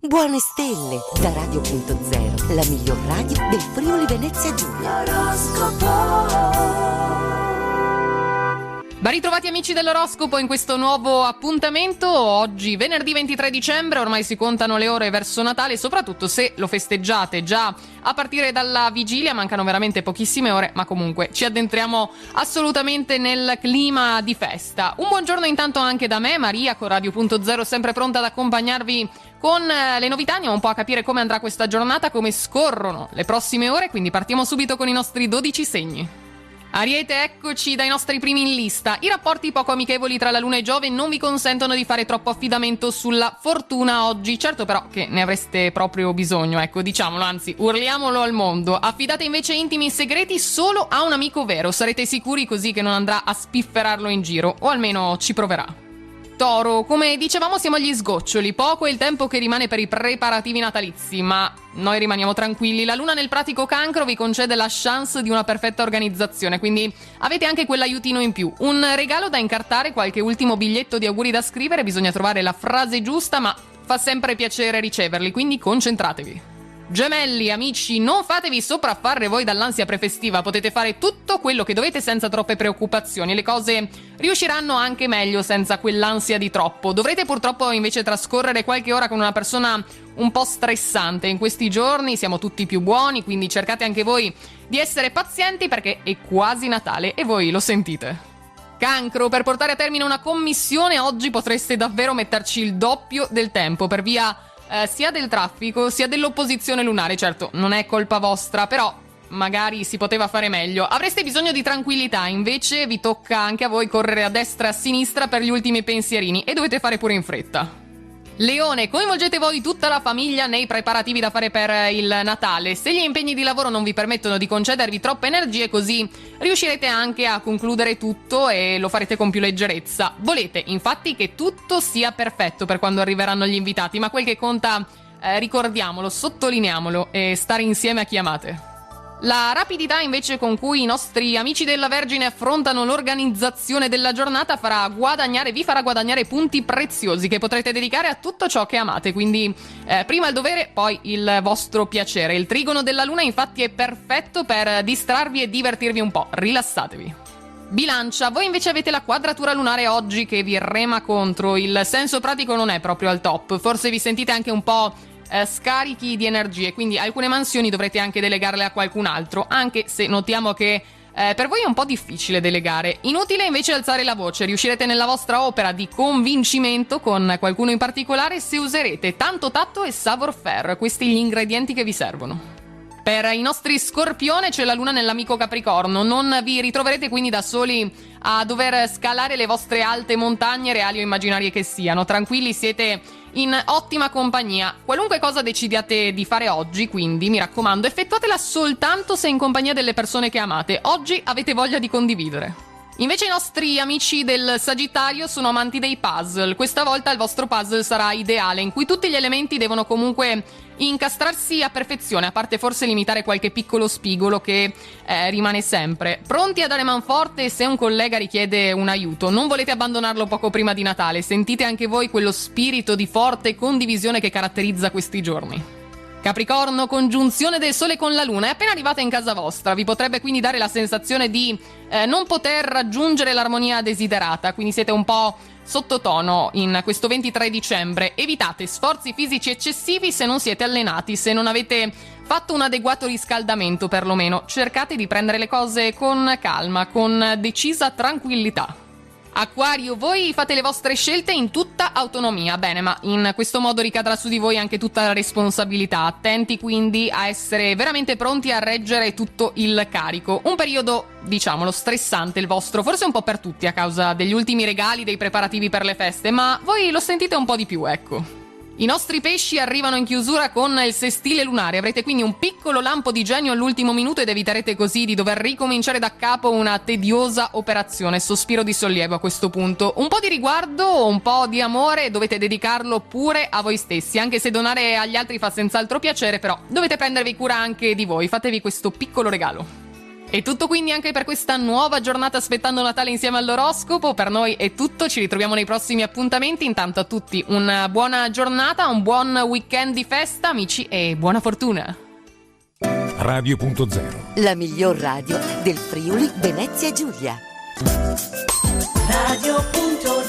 Buone stelle da Radio.0, la miglior radio del Friuli Venezia Giulia. Ben ritrovati amici dell'oroscopo in questo nuovo appuntamento. Oggi venerdì 23 dicembre, ormai si contano le ore verso Natale, soprattutto se lo festeggiate già a partire dalla vigilia, mancano veramente pochissime ore, ma comunque ci addentriamo assolutamente nel clima di festa. Un buongiorno intanto anche da me, Maria, con Radio.0, sempre pronta ad accompagnarvi con le novità. Andiamo un po' a capire come andrà questa giornata, come scorrono le prossime ore, quindi partiamo subito con i nostri 12 segni. Ariete, eccoci dai nostri primi in lista. I rapporti poco amichevoli tra la Luna e Giove non vi consentono di fare troppo affidamento sulla fortuna oggi. Certo però che ne avreste proprio bisogno, ecco, diciamolo, anzi, urliamolo al mondo. Affidate invece intimi segreti solo a un amico vero. Sarete sicuri così che non andrà a spifferarlo in giro, o almeno ci proverà. Toro, come dicevamo siamo agli sgoccioli, poco è il tempo che rimane per i preparativi natalizi, ma noi rimaniamo tranquilli. La Luna nel pratico Cancro vi concede la chance di una perfetta organizzazione, quindi avete anche quell'aiutino in più. Un regalo da incartare, qualche ultimo biglietto di auguri da scrivere, bisogna trovare la frase giusta, ma fa sempre piacere riceverli, quindi concentratevi. Gemelli, amici, non fatevi sopraffare voi dall'ansia prefestiva, potete fare tutto quello che dovete senza troppe preoccupazioni, le cose riusciranno anche meglio senza quell'ansia di troppo. Dovrete purtroppo invece trascorrere qualche ora con una persona un po' stressante in questi giorni, siamo tutti più buoni, quindi cercate anche voi di essere pazienti perché è quasi Natale e voi lo sentite. Cancro, per portare a termine una commissione oggi potreste davvero metterci il doppio del tempo per via sia del traffico sia dell'opposizione lunare. Certo, non è colpa vostra, però magari si poteva fare meglio. Avreste bisogno di tranquillità, invece vi tocca anche a voi correre a destra e a sinistra per gli ultimi pensierini e dovete fare pure in fretta. Leone, coinvolgete voi tutta la famiglia nei preparativi da fare per il Natale. Se gli impegni di lavoro non vi permettono di concedervi troppe energie, così riuscirete anche a concludere tutto e lo farete con più leggerezza. Volete infatti che tutto sia perfetto per quando arriveranno gli invitati, ma quel che conta, ricordiamolo, sottolineiamolo, è stare insieme a chi amate. La rapidità invece con cui i nostri amici della Vergine affrontano l'organizzazione della giornata vi farà guadagnare punti preziosi che potrete dedicare a tutto ciò che amate, quindi prima il dovere, poi il vostro piacere. Il trigono della Luna infatti è perfetto per distrarvi e divertirvi un po', rilassatevi. Bilancia, voi invece avete la quadratura lunare oggi che vi rema contro, il senso pratico non è proprio al top, forse vi sentite anche un po' scarichi di energie, quindi alcune mansioni dovrete anche delegarle a qualcun altro, anche se notiamo che per voi è un po' difficile delegare. Inutile invece alzare la voce, riuscirete nella vostra opera di convincimento con qualcuno in particolare se userete tanto tatto e savoir-faire, questi gli ingredienti che vi servono. Per i nostri Scorpione c'è la Luna nell'amico Capricorno, non vi ritroverete quindi da soli a dover scalare le vostre alte montagne, reali o immaginarie che siano. Tranquilli, siete in ottima compagnia. Qualunque cosa decidiate di fare oggi, quindi, mi raccomando, effettuatela soltanto se in compagnia delle persone che amate. Oggi avete voglia di condividere. Invece i nostri amici del Sagittario sono amanti dei puzzle. Questa volta il vostro puzzle sarà ideale, in cui tutti gli elementi devono comunque incastrarsi a perfezione, a parte forse limitare qualche piccolo spigolo che rimane sempre. Pronti a dare manforte se un collega richiede un aiuto. Non volete abbandonarlo poco prima di Natale. Sentite anche voi quello spirito di forte condivisione che caratterizza questi giorni. Capricorno, congiunzione del Sole con la Luna, è appena arrivata in casa vostra, vi potrebbe quindi dare la sensazione di non poter raggiungere l'armonia desiderata, quindi siete un po' sottotono in questo 23 dicembre. Evitate sforzi fisici eccessivi se non siete allenati, se non avete fatto un adeguato riscaldamento perlomeno. Cercate di prendere le cose con calma, con decisa tranquillità. Acquario, voi fate le vostre scelte in tutta autonomia, bene, ma in questo modo ricadrà su di voi anche tutta la responsabilità. Attenti quindi a essere veramente pronti a reggere tutto il carico. Un periodo, diciamolo, stressante il vostro, forse un po' per tutti a causa degli ultimi regali, dei preparativi per le feste, ma voi lo sentite un po' di più, ecco. I nostri pesci arrivano in chiusura con il sestile lunare, avrete quindi un piccolo lampo di genio all'ultimo minuto ed eviterete così di dover ricominciare da capo una tediosa operazione. Sospiro di sollievo a questo punto. Un po' di riguardo, un po' di amore dovete dedicarlo pure a voi stessi, anche se donare agli altri fa senz'altro piacere, però dovete prendervi cura anche di voi, fatevi questo piccolo regalo. E tutto quindi anche per questa nuova giornata aspettando Natale insieme all'oroscopo. Per noi è tutto, ci ritroviamo nei prossimi appuntamenti. Intanto a tutti una buona giornata, un buon weekend di festa, amici, e buona fortuna. Radio.0, la miglior radio del Friuli Venezia Giulia. Radio.0